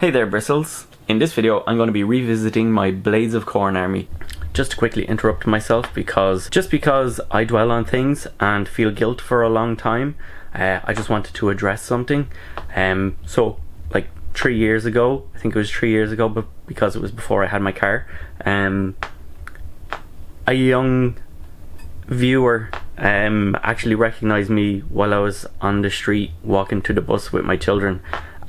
Hey there Bristles. In this video I'm going to be revisiting my Blades of Khorne army. Just to quickly interrupt myself because I dwell on things and feel guilt for a long time, I just wanted to address something. So like 3 years ago, I think it was 3 years ago, but because it was before I had my car, a young viewer actually recognized me while I was on the street walking to the bus with my children.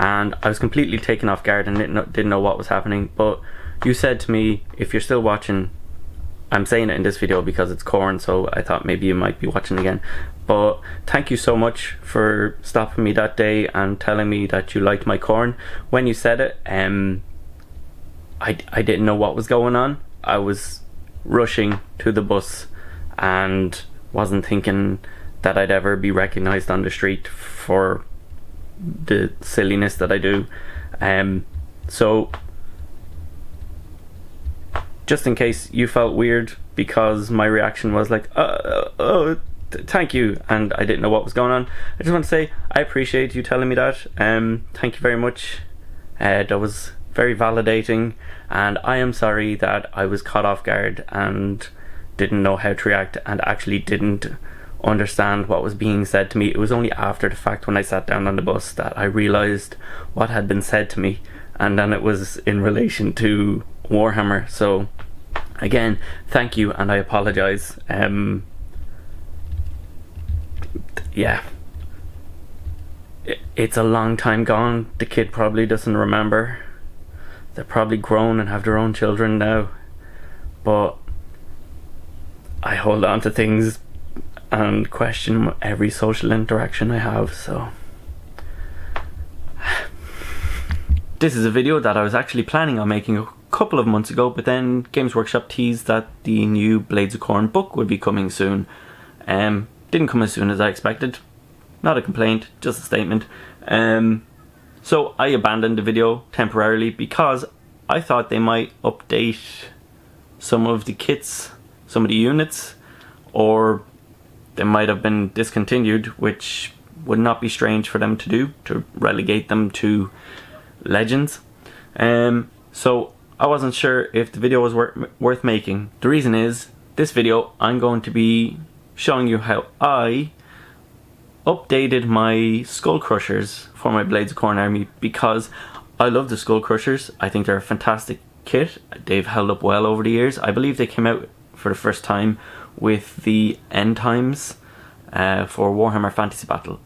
And I was completely taken off guard and didn't know what was happening. But you said to me, if you're still watching, I'm saying it in this video because it's Khorne, so I thought maybe you might be watching again. But thank you so much for stopping me that day and telling me that you liked my Khorne. When you said it, I didn't know what was going on. I was rushing to the bus and wasn't thinking that I'd ever be recognized on the street for the silliness that I do. So just in case you felt weird because my reaction was like thank you, and I didn't know what was going on, I just want to say I appreciate you telling me that. Thank you very much. That was very validating, and I am sorry that I was caught off guard and didn't know how to react and actually didn't understand what was being said to me. It was only after the fact, when I sat down on the bus, that I realized what had been said to me, and then it was in relation to Warhammer. So again, thank you, and I apologize. Yeah, it's a long time gone. The kid probably doesn't remember. They're probably grown and have their own children now, but I hold on to things and question every social interaction I have. So this is a video that I was actually planning on making a couple of months ago, but then Games Workshop teased that the new Blades of Khorne book would be coming soon. Didn't come as soon as I expected. Not a complaint, just a statement. So I abandoned the video temporarily because I thought they might update some of the kits, some of the units, or they might have been discontinued, which would not be strange for them to do, to relegate them to Legends. So I wasn't sure if the video was worth making. The reason is, this video I'm going to be showing you how I updated my Skull Crushers for my Blades of Khorne army, because I love the Skull Crushers. I think they're a fantastic kit. They've held up well over the years. I believe they came out for the first time with the end times for Warhammer Fantasy Battle,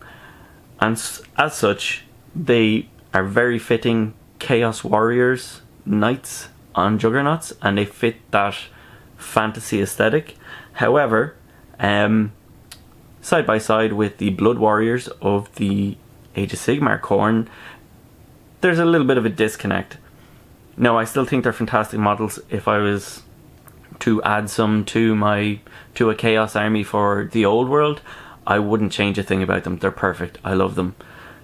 and as such they are very fitting Chaos Warriors knights on juggernauts, and they fit that fantasy aesthetic. However, side by side with the Blood Warriors of the Age of Sigmar Khorne, there's a little bit of a disconnect. Now, I still think they're fantastic models. If I was to add some to a Chaos army for the old world, I wouldn't change a thing about them. They're perfect. I love them.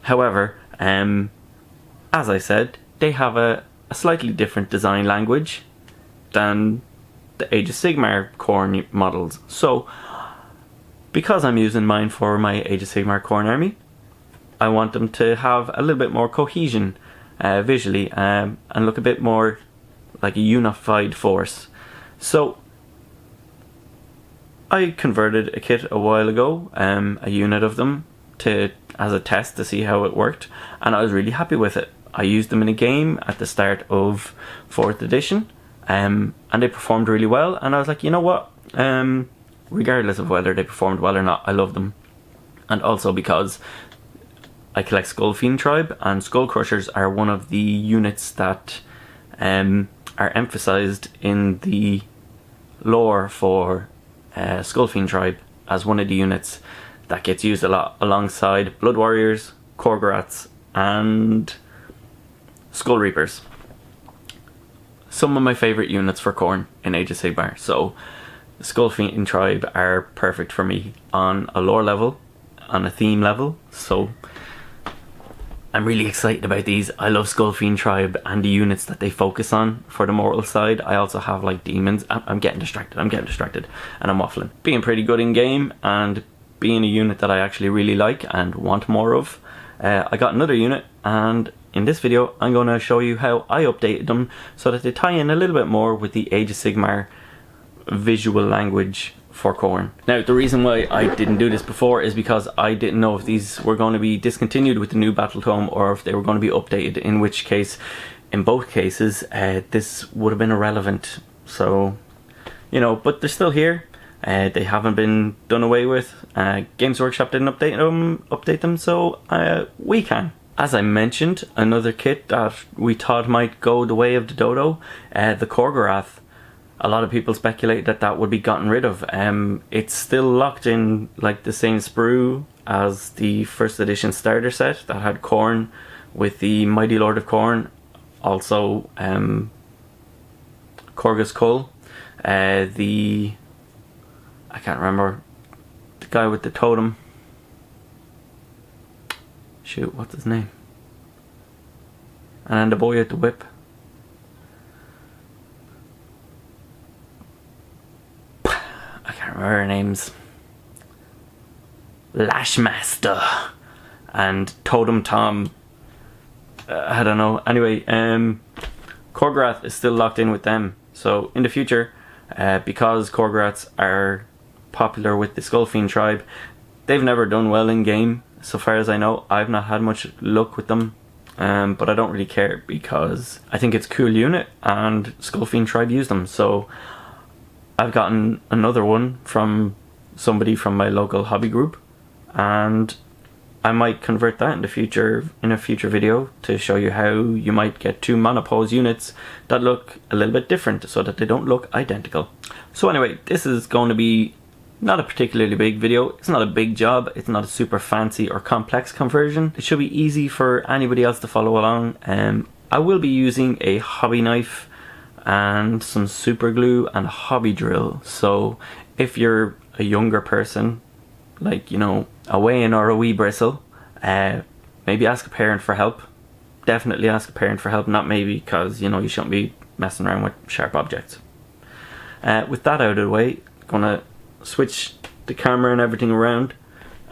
However, as I said, they have a slightly different design language than the Age of Sigmar Khorne models. So because I'm using mine for my Age of Sigmar Khorne army, I want them to have a little bit more cohesion visually, and look a bit more like a unified force. So I converted a kit a while ago, a unit of them, as a test to see how it worked, and I was really happy with it. I used them in a game at the start of 4th edition, and they performed really well, and I was like, you know what, regardless of whether they performed well or not, I love them. And also because I collect Skullfiend Tribe, and Skull Crushers are one of the units that are emphasized in the lore for Skullfiend Tribe as one of the units that gets used a lot alongside Blood Warriors, Khorgoraths, and Skull Reapers. Some of my favourite units for Khorne in Age of Sigmar. So Skullfiend Tribe are perfect for me on a lore level, on a theme level. So I'm really excited about these. I love Skullfiend Tribe and the units that they focus on for the mortal side. I also have like demons. I'm getting distracted, and I'm waffling. Being pretty good in game and being a unit that I actually really like and want more of, I got another unit, and in this video I'm going to show you how I updated them so that they tie in a little bit more with the Age of Sigmar visual language for Khorne. Now, the reason why I didn't do this before is because I didn't know if these were going to be discontinued with the new battle tome or if they were going to be updated, in which case, in both cases, this would have been irrelevant. So, you know, but they're still here. They haven't been done away with. Games Workshop didn't update them, so we can. As I mentioned, another kit that we thought might go the way of the dodo, the Khorne. A lot of people speculate that that would be gotten rid of. It's still locked in like the same sprue as the first edition starter set that had Khorne with the Mighty Lord of Khorne. Also, Khorne's Kull. I can't remember the guy with the totem. Shoot, what's his name? And then the boy with the whip. I can't remember their names. Lashmaster and Totem Tom. I don't know. Anyway, Khorne is still locked in with them. So in the future, because Khorne are popular with the skullfiend tribe, they've never done well in game. So far as I know, I've not had much luck with them. But I don't really care because I think it's a cool unit and skullfiend tribe use them. So I've gotten another one from somebody from my local hobby group, and I might convert that in a future video to show you how you might get two monopose units that look a little bit different so that they don't look identical. So anyway, this is going to be not a particularly big video. It's not a big job. It's not a super fancy or complex conversion. It should be easy for anybody else to follow along. I will be using a hobby knife and some super glue and a hobby drill. So if you're a younger person, like, you know, a Wayne or a wee Bristle, maybe ask a parent for help. Definitely ask a parent for help, not maybe, because, you know, you shouldn't be messing around with sharp objects. With that out of the way, I'm gonna switch the camera and everything around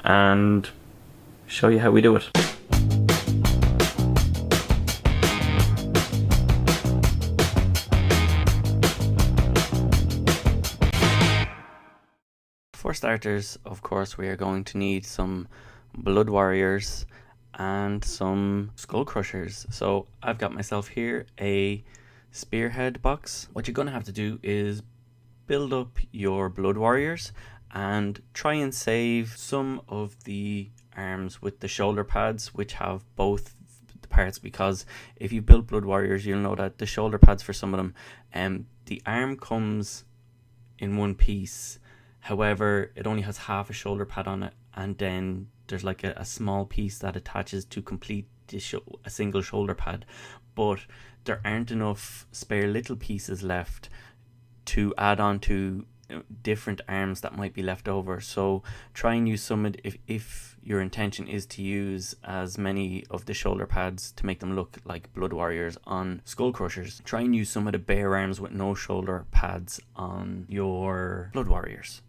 and show you how we do it. For starters, of course, we are going to need some blood warriors and some skull crushers. So I've got myself here a spearhead box. What you're going to have to do is build up your blood warriors and try and save some of the arms with the shoulder pads, which have both the parts, because if you build blood warriors, you'll know that the shoulder pads for some of them, the arm comes in one piece. However, it only has half a shoulder pad on it, and then there's like a small piece that attaches to complete a single shoulder pad. But there aren't enough spare little pieces left to add on to different arms that might be left over. So try and use some if your intention is to use as many of the shoulder pads to make them look like blood warriors on skull crushers. Try and use some of the bare arms with no shoulder pads on your blood warriors.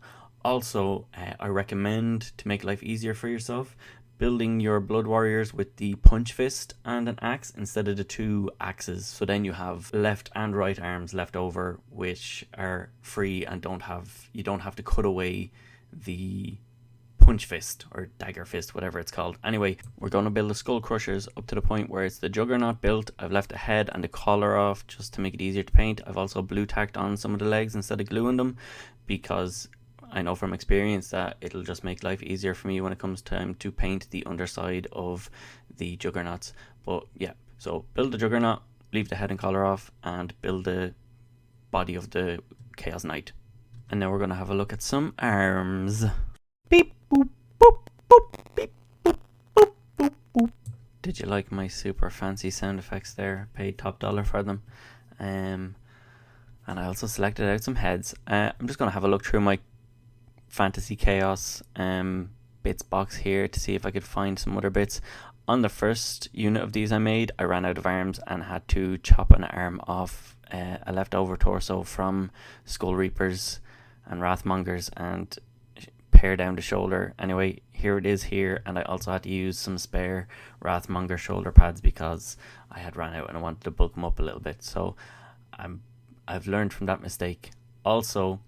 Also, I recommend, to make life easier for yourself, building your blood warriors with the punch fist and an axe instead of the two axes. So then you have left and right arms left over, which are free and you don't have to cut away the punch fist or dagger fist, whatever it's called. Anyway, we're going to build the skull crushers up to the point where it's the juggernaut built. I've left the head and the collar off just to make it easier to paint. I've also blue tacked on some of the legs instead of gluing them, because I know from experience that it'll just make life easier for me when it comes time to paint the underside of the juggernauts. But yeah, so build the juggernaut, leave the head and collar off, and build the body of the Chaos Knight. And now we're going to have a look at some arms. Beep, boop, boop, boop, beep, boop, boop, boop, boop. Did you like my super fancy sound effects there? Paid top dollar for them. And I also selected out some heads. I'm just going to have a look through my Fantasy Chaos bits box here to see if I could find some other bits. On the first unit of these I made, I ran out of arms and had to chop an arm off a leftover torso from Skull Reapers and Wrathmongers and pare down the shoulder. Anyway, here it is here, and I also had to use some spare Wrathmonger shoulder pads because I had ran out and I wanted to bulk them up a little bit. So I've learned from that mistake. Also,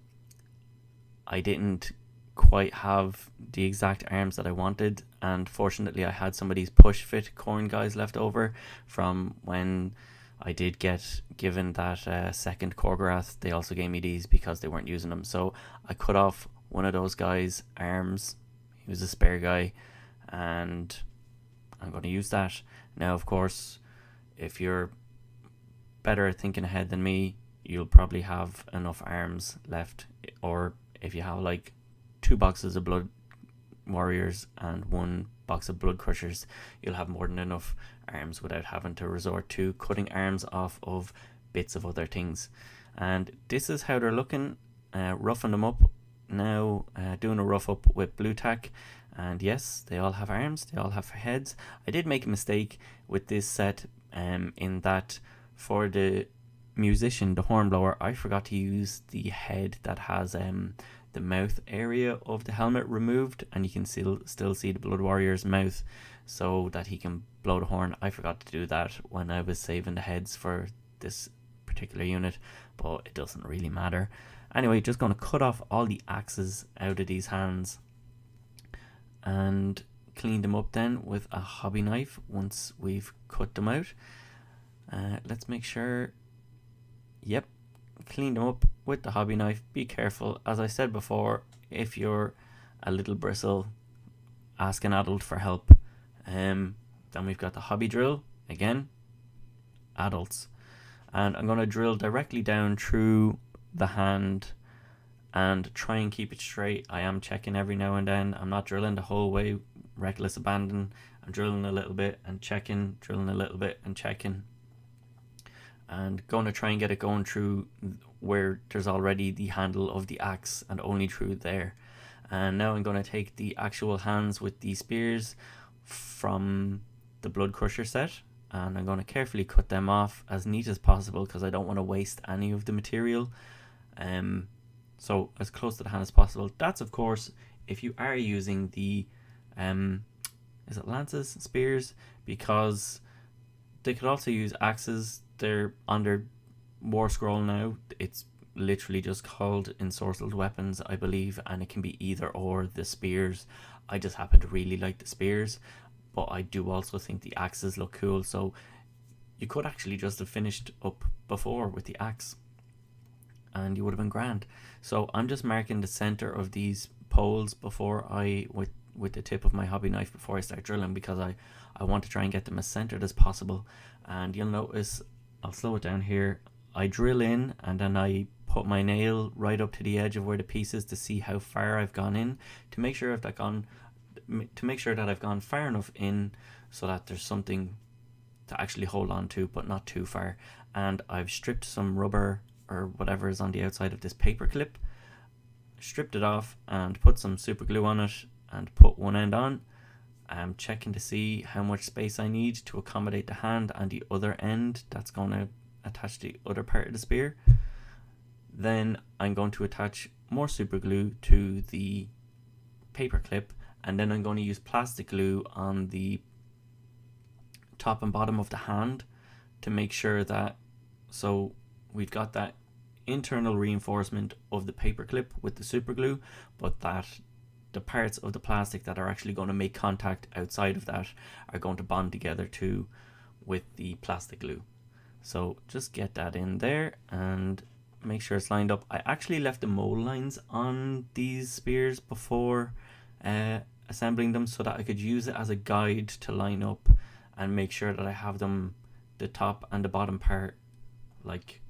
I didn't quite have the exact arms that I wanted, and fortunately I had some of these push fit Khorne guys left over from when I did get given that second Korgorath. They also gave me these because they weren't using them, so I cut off one of those guys' arms. He was a spare guy, and I'm going to use that. Now, of course, if you're better at thinking ahead than me, you'll probably have enough arms left, or if you have like 2 boxes of blood warriors and 1 box of blood crushers, you'll have more than enough arms without having to resort to cutting arms off of bits of other things. And this is how they're looking. Roughing them up now, doing a rough up with blue tack, and yes, they all have arms, they all have heads. I did make a mistake with this set in that for the musician, the hornblower, I forgot to use the head that has the mouth area of the helmet removed, and you can still see the Blood Warrior's mouth so that he can blow the horn. I forgot to do that when I was saving the heads for this particular unit, but it doesn't really matter. Anyway, just going to cut off all the axes out of these hands and clean them up then with a hobby knife once we've cut them out. Let's make sure, yep, clean them up with the hobby knife. Be careful, as I said before, if you're a little bristle, ask an adult for help. Then we've got the hobby drill, again, adults, and I'm going to drill directly down through the hand and try and keep it straight. I am checking every now and then. I'm not drilling the whole way, reckless abandon. I'm drilling a little bit and checking, drilling a little bit and checking, and going to try and get it going through where there's already the handle of the axe and only through there. And now I'm going to take the actual hands with the spears from the Blood Crusher set, and I'm going to carefully cut them off as neat as possible because I don't want to waste any of the material. So as close to the hand as possible. That's of course if you are using the is it lances, spears, because they could also use axes. They're on their war scroll now. It's literally just called ensorcelled weapons, I believe, and it can be either or the spears. I just happen to really like the spears, but I do also think the axes look cool, so you could actually just have finished up before with the axe and you would have been grand. So I'm just marking the center of these poles before I with the tip of my hobby knife before I start drilling, because I want to try and get them as centered as possible. And you'll notice, I'll slow it down here, I drill in and then I put my nail right up to the edge of where the piece is to see how far I've gone in, to make sure that I've gone far enough in so that there's something to actually hold on to, but not too far. And I've stripped some rubber or whatever is on the outside of this paper clip, stripped it off and put some super glue on it and put one end on. I'm checking to see how much space I need to accommodate the hand and the other end that's going to attach the other part of the spear. Then I'm going to attach more super glue to the paper clip, and then I'm going to use plastic glue on the top and bottom of the hand to make sure that, so we've got that internal reinforcement of the paper clip with the super glue, but that the parts of the plastic that are actually going to make contact outside of that are going to bond together too with the plastic glue. So just get that in there and make sure it's lined up. I actually left the mold lines on these spears before assembling them so that I could use it as a guide to line up and make sure that I have them, the top and the bottom part, like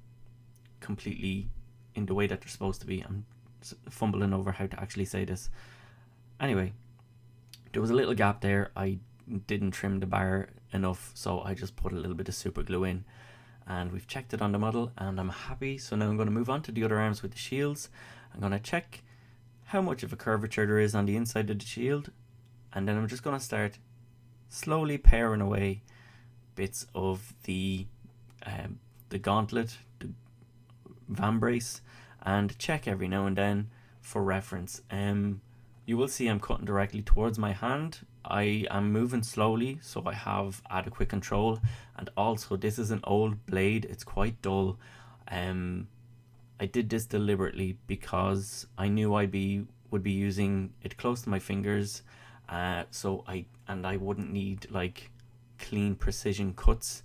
completely in the way that they're supposed to be. I'm fumbling over how to actually say this. Anyway, there was a little gap there. I didn't trim the bar enough, so I just put a little bit of super glue in, and we've checked it on the model and I'm happy. So now I'm going to move on to the other arms with the shields. I'm going to check how much of a curvature there is on the inside of the shield, and then I'm just going to start slowly paring away bits of the gauntlet, the vambrace, and check every now and then for reference. You will see I'm cutting directly towards my hand. I am moving slowly so I have adequate control, and also this is an old blade, it's quite dull. I did this deliberately because I knew would be using it close to my fingers, so I wouldn't need like clean precision cuts.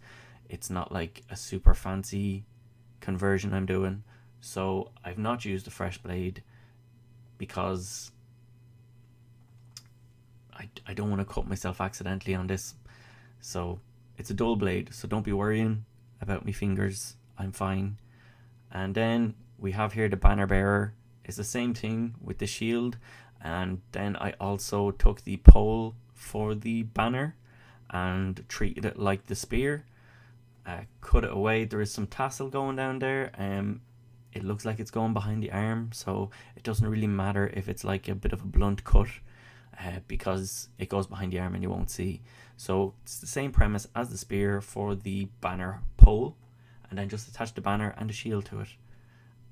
It's not like a super fancy conversion I'm doing, so I've not used a fresh blade because I don't want to cut myself accidentally on this. So it's a dull blade, so don't be worrying about my fingers, I'm fine. And then we have here the banner bearer. It's the same thing with the shield, and then I also took the pole for the banner and treated it like the spear. Cut it away. There is some tassel going down there. It looks like it's going behind the arm, so it doesn't really matter if it's like a bit of a blunt cut, because it goes behind the arm and you won't see. So it's the same premise as the spear for the banner pole, and then just attach the banner and the shield to it,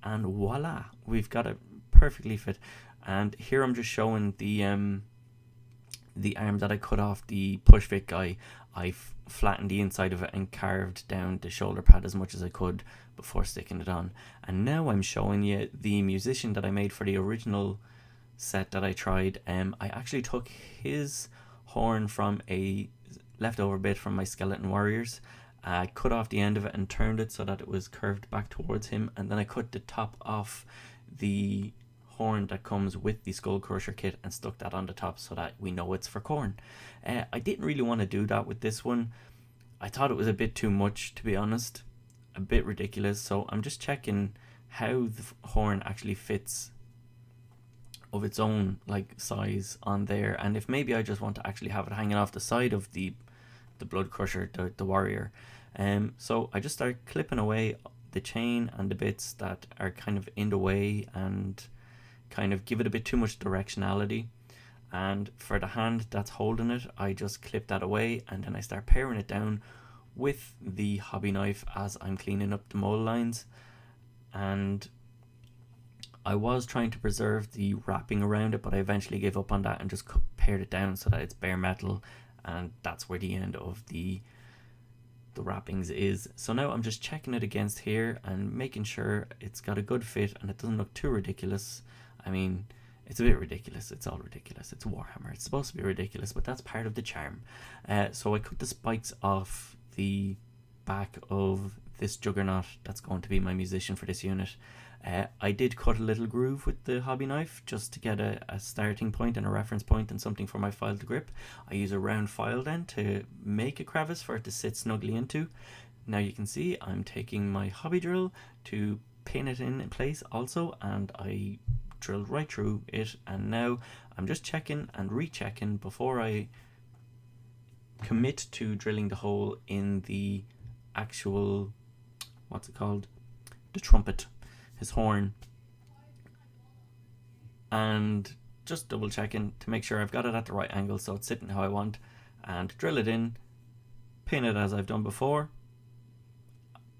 and voila, we've got it perfectly fit. And here I'm just showing the arm that I cut off the push fit guy. I flattened the inside of it and carved down the shoulder pad as much as I could before sticking it on. And now I'm showing you the musician that I made for the original set that I tried. I actually took his horn from a leftover bit from my skeleton warriors. I cut off the end of it and turned it so that it was curved back towards him, and then I cut the top off the horn that comes with the skull crusher kit and stuck that on the top so that we know it's for Khorne. I didn't really want to do that with this one. I thought it was a bit too much, to be honest, a bit ridiculous. So I'm just checking how the horn actually fits of its own like size on there, and if maybe I just want to actually have it hanging off the side of the blood crusher, the warrior. So I just start clipping away the chain and the bits that are kind of in the way and kind of give it a bit too much directionality. And for the hand that's holding it, I just clip that away, and then I start paring it down with the hobby knife as I'm cleaning up the mold lines. And I was trying to preserve the wrapping around it, but I eventually gave up on that and just pared it down so that it's bare metal, and that's where the end of the wrappings is. So now I'm just checking it against here and making sure it's got a good fit and it doesn't look too ridiculous. I mean, it's a bit ridiculous. It's all ridiculous. It's Warhammer. It's supposed to be ridiculous, but that's part of the charm. So I cut the spikes off the back of this juggernaut that's going to be my musician for this unit. I did cut a little groove with the hobby knife just to get a starting point and a reference point and something for my file to grip. I use a round file then to make a crevice for it to sit snugly into. Now you can see I'm taking my hobby drill to pin it in place also, and I drilled right through it, and now I'm just checking and rechecking before I commit to drilling the hole in the actual, what's it called, the trumpet, his horn, and just double checking to make sure I've got it at the right angle so it's sitting how I want, and drill it in, pin it as I've done before.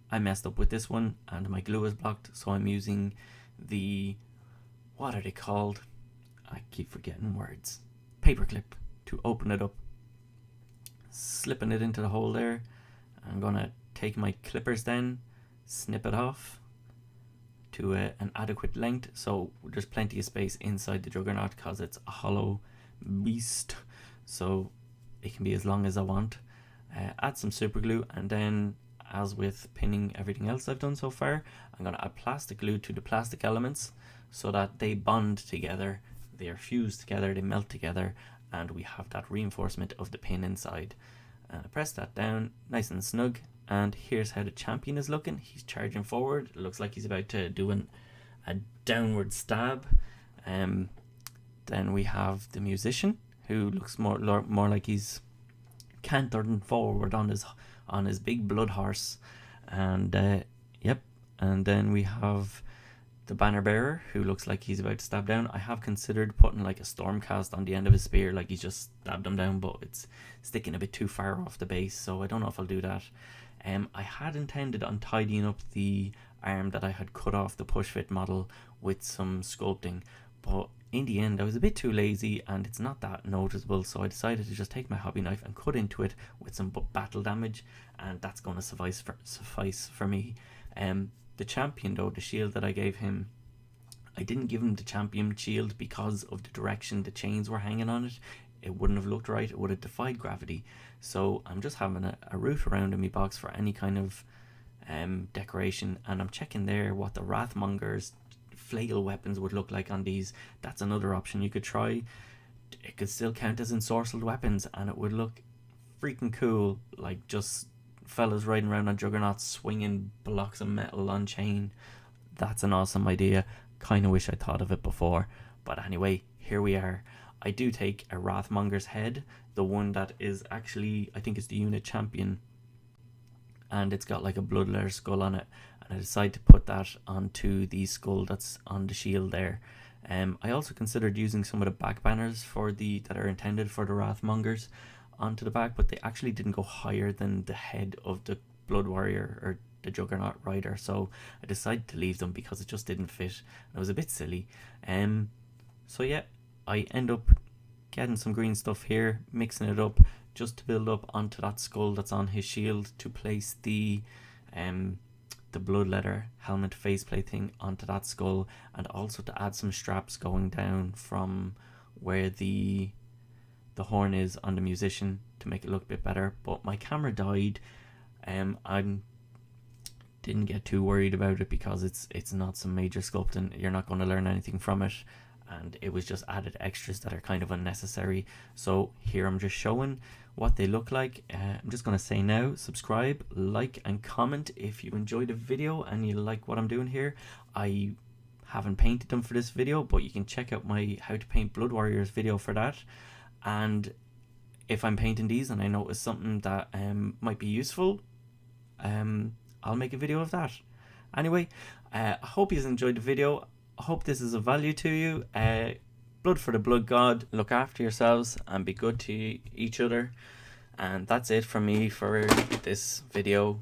I messed up with this one and my glue is blocked, so I'm using the, what are they called? I keep forgetting words. Paperclip to open it up. Slipping it into the hole there. I'm gonna take my clippers then, snip it off to an adequate length, so there's plenty of space inside the juggernaut because it's a hollow beast, so it can be as long as I want. Add some super glue, and then, as with pinning everything else I've done so far, I'm going to add plastic glue to the plastic elements so that they bond together, they are fused together, they melt together, and we have that reinforcement of the pin inside. Press that down nice and snug, and here's how the champion is looking. He's charging forward. It looks like he's about to do a downward stab. Then we have the musician, who looks more like he's cantering forward on his big blood horse, and yep. And then we have the banner bearer, who looks like he's about to stab down. I have considered putting like a stormcast on the end of his spear, like he's just stabbed him down, but it's sticking a bit too far off the base, so I don't know if I'll do that. I had intended on tidying up the arm that I had cut off the push fit model with some sculpting, but in the end I was a bit too lazy and it's not that noticeable, so I decided to just take my hobby knife and cut into it with some battle damage, and that's going to suffice for me. The champion though, the shield that I gave him, I didn't give him the champion shield because of the direction the chains were hanging on it. It wouldn't have looked right, it would have defied gravity. So I'm just having a route around in my box for any kind of decoration, and I'm checking there what the Wrathmonger's flail weapons would look like on these. That's another option you could try. It could still count as ensorcelled weapons and it would look freaking cool, like just fellas riding around on juggernauts swinging blocks of metal on chain. That's an awesome idea. Kind of wish I thought of it before, but anyway, here we are. I do take a Wrathmonger's head, the one that is actually, I think it's the unit champion, and it's got like a bloodletter skull on it, and I decided to put that onto the skull that's on the shield there. I also considered using some of the back banners that are intended for the Wrathmongers onto the back, but they actually didn't go higher than the head of the Blood Warrior or the Juggernaut Rider, so I decided to leave them because it just didn't fit and it was a bit silly. So yeah, I end up getting some green stuff here, mixing it up just to build up onto that skull that's on his shield, to place the bloodletter helmet faceplate thing onto that skull, and also to add some straps going down from where the horn is on the musician to make it look a bit better. But my camera died. I didn't get too worried about it because it's not some major sculpting. You're not going to learn anything from it, and it was just added extras that are kind of unnecessary. So here I'm just showing what they look like. I'm just going to say now, subscribe, like and comment if you enjoyed the video and you like what I'm doing here. I haven't painted them for this video, but you can check out my how to paint Blood Warriors video for that. And if I'm painting these and I notice something that might be useful, I'll make a video of that. Anyway, I hope you enjoyed the video. I hope this is of value to you. Blood for the Blood God. Look after yourselves and be good to each other. And that's it from me for this video.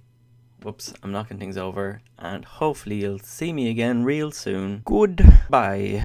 Whoops, I'm knocking things over. And hopefully you'll see me again real soon. Goodbye.